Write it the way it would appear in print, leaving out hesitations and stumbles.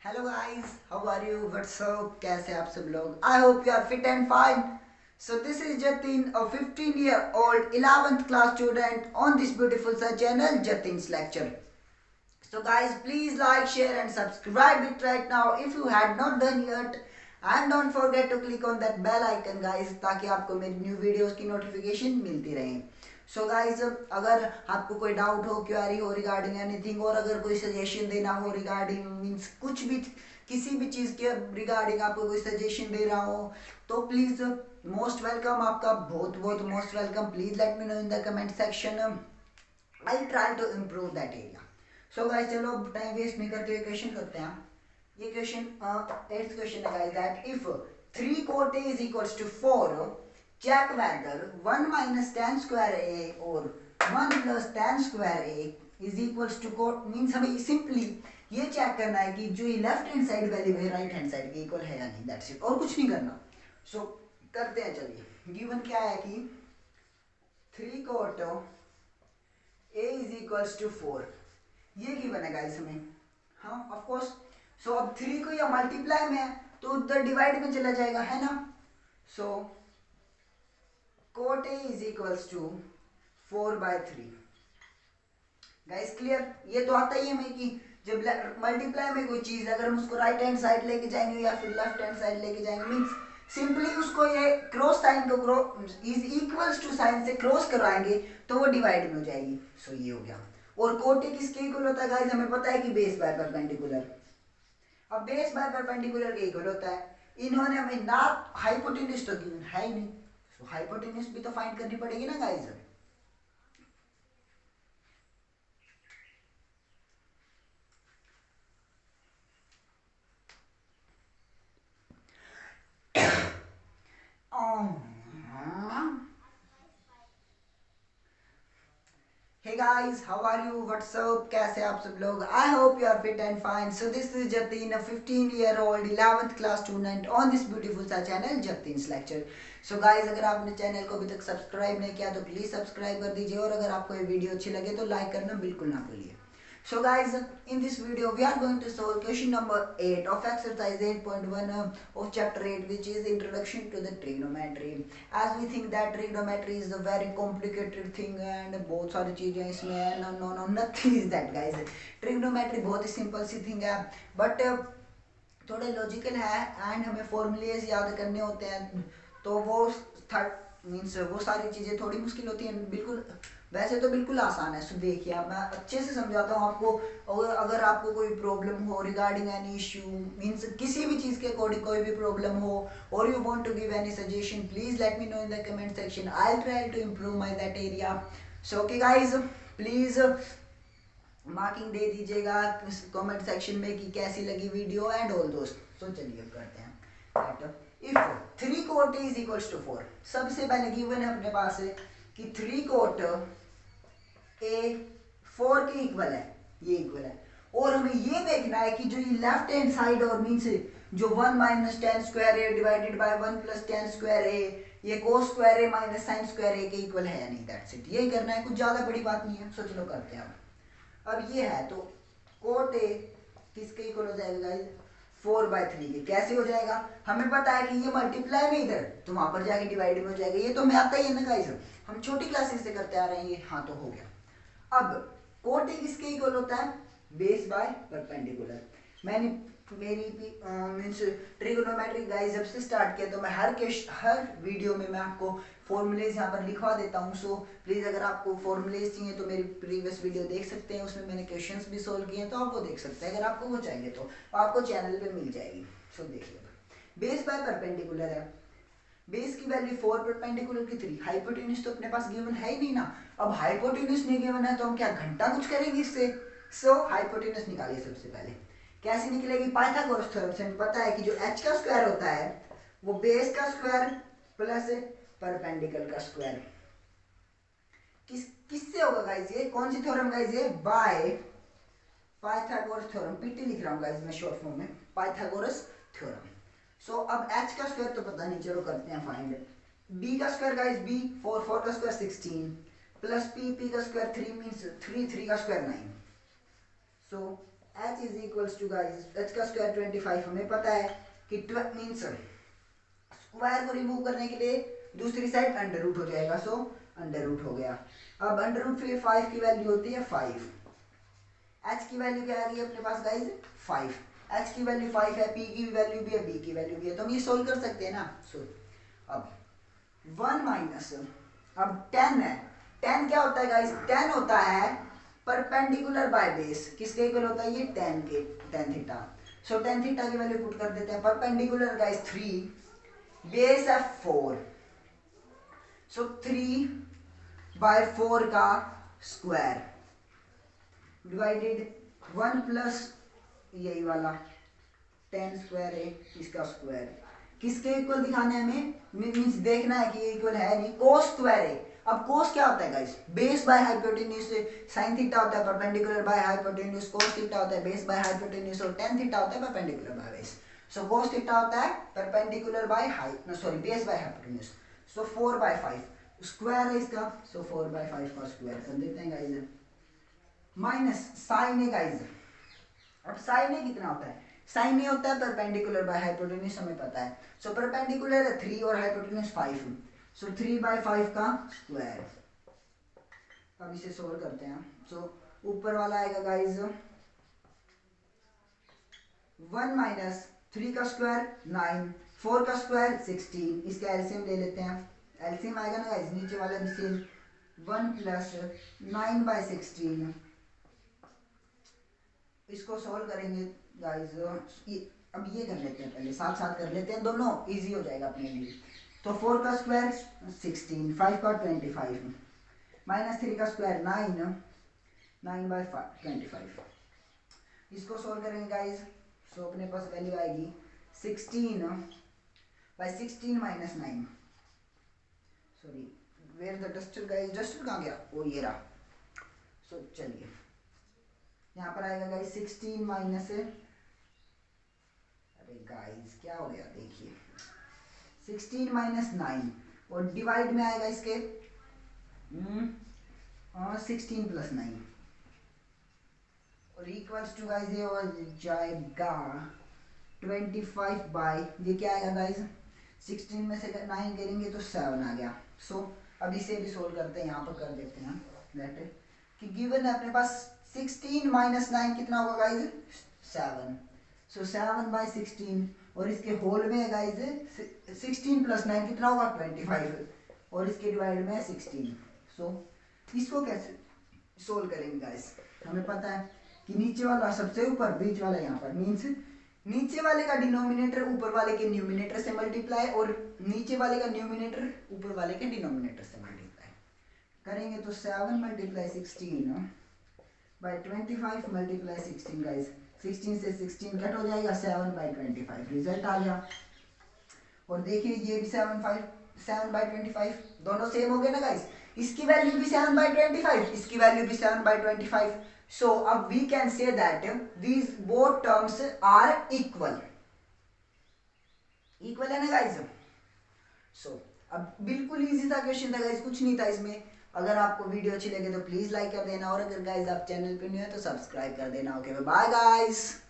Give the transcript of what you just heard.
Hello guys, how are you? What's up? कैसे आप सब लोग? I hope you are fit and fine. So this is Jatin, a 15-year-old 11th class student on this beautiful channel, Jatin's lecture. So guys, please like, share and subscribe it right now if you had not done yet. And don't forget to click on that bell icon guys, ताकि आपको मेरी new videos की notification मिलती रहे. So guys, अगर आपको कोई doubt हो, क्वेरी हो रिगार्डिंग एनीथिंग, और अगर कोई सजेशन देना हो रिगार्डिंग मीन्स कुछ भी, किसी भी चीज़ के रिगार्डिंग आपको कोई सजेशन दे रहा हो, तो प्लीज़ मोस्ट वेलकम, आपका बहुत बहुत most welcome. Please let me know in the comment section. I try to improve that area. So guys, चलो टाइम वेस्ट नहीं करते हुए क्वेश्चन करते हैं. ये क्वेश्चन 8th क्वेश्चन है guys, that if 3 cot A is equals to 4, check whether 1 minus tan square A or 1 plus tan square A is equals to cot. Means हमें simply ये check करना है कि जो ये लेफ्ट हैंड साइड वैल्यू है right hand side की equal है या नहीं. दैट्स इट, और कुछ नहीं करना. सो करते हैं. चलिए, गिवन क्या है कि 3 cot A is equals to 4, ये गिवन है गाइस हमें. हाँ ऑफ कोर्स. सो अब 3 को या मल्टीप्लाई में है तो उधर डिवाइड में चला जाएगा, है ना. सो cot A is equals to 4/3. Guys clear? ये तो आता ही है हमें कि जब मल्टीप्लाई में कोई चीज अगर हम उसको राइट हैंड साइड लेके जाएंगे या फिर लेफ्ट हैंड साइड लेके जाएंगे, मीन्स सिंपली उसको ये क्रॉस साइन को इज इक्वल्स टू साइन से क्रॉस करवाएंगे तो वो डिवाइड में हो जाएगी. सो ये हो गया. और cot A किसके इक्वल होता है गाइस? हमें पता है कि बेस बाय परपेंडिकुलर. अब बेस बाय परपेंडिकुलर के इक्वल होता है. इन्होंने हमें ना हाइपोटेन्यूज तो गिवन है ही नहीं, तो हाइपोटेन्यूज भी तो फाइंड करनी पड़ेगी ना guys. Hey guys, how are you? What's up? कैसे आप सब लोग? I hope you are fit and fine. So this is Jatin, a 15-year-old 11th class student on this beautiful channel, Jatin's lecture. So guys, अगर आपने channel को अभी तक subscribe नहीं किया तो प्लीज सब्सक्राइब कर दीजिए, और अगर आपको ये वीडियो अच्छी लगे तो लाइक करना बिल्कुल ना भूलिए. So guys, in this video we are going to solve question number 8 of exercise 8.1 of chapter 8, which is introduction to the trigonometry. As we think that trigonometry is a very complicated thing and बहुत सारी चीजें इसमें है. No, nothing is that guys. Trigonometry बहुत ही simple सी thing है, but थोड़े logical है and हमें फॉर्मूलेज याद करने होते हैं, तो वो थर्ड मीन्स वो सारी चीज़ें थोड़ी मुश्किल होती हैं. बिल्कुल वैसे तो बिल्कुल आसान है. सो देखिए, अब मैं अच्छे से समझाता हूँ आपको. और अगर आपको कोई प्रॉब्लम हो रिगार्डिंग एनी इश्यू, मीन्स किसी भी चीज़ के अकॉर्डिंग कोई भी प्रॉब्लम हो, और you want to give any suggestion, please let me know in the comment section. I will try to improve my that area. So okay guys, please marking दे दीजिएगा comment section में कि कैसी लगी वीडियो एंड ऑल दोस्त. तो चलिए अब करते हैं. If 3 cot A is equals to 4, सबसे पहले गिवन है अपने पास है कि 3 cot A 4 के इक्वल है, ये इक्वल है. और हमें ये देखना है कि जो ये लेफ्ट हैंड साइड और मीन्स जो 1 minus tan square A divided by 1 plus tan square A, ये cos square A minus sine square A के इक्वल है या नहीं. दैट्स इट, यही करना है, कुछ ज़्यादा बड़ी बात नहीं है. सो चलो करते हैं. अब ये है तो cot A किसके इक्वल हो जाएगा गाइस? 4/3 के. कैसे हो जाएगा? हमें पता है कि ये मल्टीप्लाई में इधर तो वहां पर जाके डिवाइड में हो जाएगा. ये तो हमें आता ही है ना गाइस, हम छोटी क्लासेस से करते आ रहे हैं ये. हाँ तो हो गया. अब cot A किसके इक्वल होता है? Base by perpendicular. मैंने मेरी मीन्स ट्रिगोनोमेट्री गाइस जब से स्टार्ट किया तो मैं हर वीडियो में मैं आपको फॉर्मूलेज यहाँ पर लिखवा देता हूँ. सो प्लीज़ अगर आपको फॉर्मूलेज चाहिए तो मेरी प्रीवियस वीडियो देख सकते हैं, उसमें मैंने क्वेश्चंस भी सोल्व किए हैं, तो आप वो देख सकते हैं. अगर आपको वो चाहिए तो आपको चैनल पे मिल जाएगी. सो देखिए, बेस बाय परपेंडिकुलर है. बेस की वैल्यू 4, परपेंडिकुलर की 3. हाइपोटेन्यूज तो अपने पास गिवन है ही नहीं ना. अब हाइपोटेन्यूज नहीं गिवन है तो हम क्या घंटा कुछ करेंगे इससे. सो हाइपोटेन्यूज निकालिए. सबसे पहले कैसे निकलेगी? पाइथागोरस थ्योरम से हमें पता है कि जो h का स्क्वायर होता है वो बेस का स्क्वायर प्लस परपेंडिकुलर का स्क्वायर. किससे होगा गाइस? ये कौन सी थ्योरम गाइस? ये बाय पाइथागोरस थ्योरम. पीटी लिख रहा हूँ गाइस मैं शॉर्ट फॉर्म में, पाइथागोरस थ्योरम. सो अब h का स्क्वायर तो पता नहीं, चलो करते हैं फाइंड. b का स्क्वायर गाइस b, 4 का स्क्वायर 16 प्लस p का स्क्वायर 3 मींस 3 का square 9. So h is equals to guys h का स्क्वायर 25 हमें पता है कि मीन्स स्क्वायर को रिमूव करने के लिए दूसरी साइड अंडर रूट हो जाएगा, सो अंडर रूट हो गया। अब अंडर रूट फिर 5 की वैल्यू होती है 5, h की वैल्यू क्या आ गई अपने पास गाइस 5, h की वैल्यू 5 है, p की वैल्यू भी है, b की वैल्यू भी है, तो हम ये सोल्व कर सकते हैं ना। सो अब 1 माइनस, अब 10 है, 10 क्या होता है गाइस, 10 होता है परपेंडिकुलर बाय बेस, किसके इक्वल होता है ये 10 के, tan थीटा। सो tan थीटा की वैल्यू पुट कर देते हैं, परपेंडिकुलर गाइस 3, बेस है 4, सो 3/4 का स्क्वायर डिवाइडेड 1 प्लस यही वाला 10 स्क्वायर है इसका स्क्वायर, किसके इक्वल दिखाना है हमें, मीन्स देखना है कि ये इक्वल है नहीं, कोस स्क्वायर है। अब कोस क्या होता है guys, base by hypotenuse, sine theta होता है perpendicular by hypotenuse, cos theta होता है बेस बाय हाइपोटेन्यूज, और tan थीटा होता है perpendicular by base. So cos theta होता है perpendicular by base by hypotenuse. So 4/5 square है इसका, सो 4/5 का स्क्वायर कर देते हैं गाइस, माइनस साइन है गाइस। अब साइन ए कितना होता है, साइन ए होता है परपेंडिकुलर बाय हाइपोटेन्यूज, हमें पता है। सो परपेंडिकुलर है 3 और हाइपोटेन्यूज 5, सो 3/5 का स्क्वायर। अब इसे सोल्व करते हैं। सो ऊपर वाला आएगा गाइस 1 माइनस 3 का स्क्वायर 9, 4 का स्क्वायर 16, इसका एलसीएम ले लेते हैं, एलसीएम आएगा ना गाइस नीचे वाला भी सेम, 1 प्लस 9/16, इसको सॉल्व करेंगे गाइस। अब ये कर लेते हैं, पहले साथ साथ कर लेते हैं, दोनों इजी हो जाएगा अपने लिए। तो 4 का स्क्वायर 16, 5 का 25, माइनस 3 का स्क्वायर 9, 9/25, इसको सॉल्व करेंगे गाइस। सो अपने पास वैल्यू आएगी 16/16 minus 9, sorry where the duster guys, duster कहाँ गया, वो ये रहा। सो चलिए यहाँ पर आएगा गाइस 16 माइनस, अरे गाइस क्या हो गया देखिए, 16 माइनस 9 और डिवाइड में आएगा इसके 16 प्लस 9 और इक्वल्स टू गाइस ये हो जाएगा 25 बाई, ये क्या आएगा गाइस 16 में से 9 करेंगे तो 7 आ गया। सो अब इसे भी सोल्व करते हैं, यहाँ पर कर देते हैं लेट कि गिवन है अपने पास 16 माइनस 9 कितना होगा गाइस 7, सो 7/16 और इसके होल में है गाइस 16 प्लस 9 कितना होगा 25 और इसके डिवाइड में है 16। सो इसको कैसे सोल्व करेंगे गाइस, हमें पता है कि नीचे वाला सबसे ऊपर, बीच वाला यहाँ पर, मीन्स नीचे वाले का डिनोमिनेटर ऊपर वाले के न्यूमिनेटर से मल्टीप्लाई और नीचे वाले का न्यूमिनेटर ऊपर वाले के डिनोमिनेटर से मल्टीप्लाई करेंगे तो 7 × 16/25 × 16 गाइस, 16 से 16 कट हो जाएगा, 7/25 रिजल्ट आ गया। और देखिए ये भी 7/25 दोनों सेम हो गए ना गाइस, इसकी वैल्यू भी 7/25, इसकी वैल्यू भी 7/25। सो अब we can say that these both terms are equal, equal है ना गाइस। सो अब बिल्कुल इजी था क्वेश्चन था गाइस, कुछ नहीं था इसमें। अगर आपको वीडियो अच्छी लगे तो प्लीज लाइक कर देना और अगर गाइस आप चैनल पे न्यू है तो सब्सक्राइब कर देना। Okay bye guys.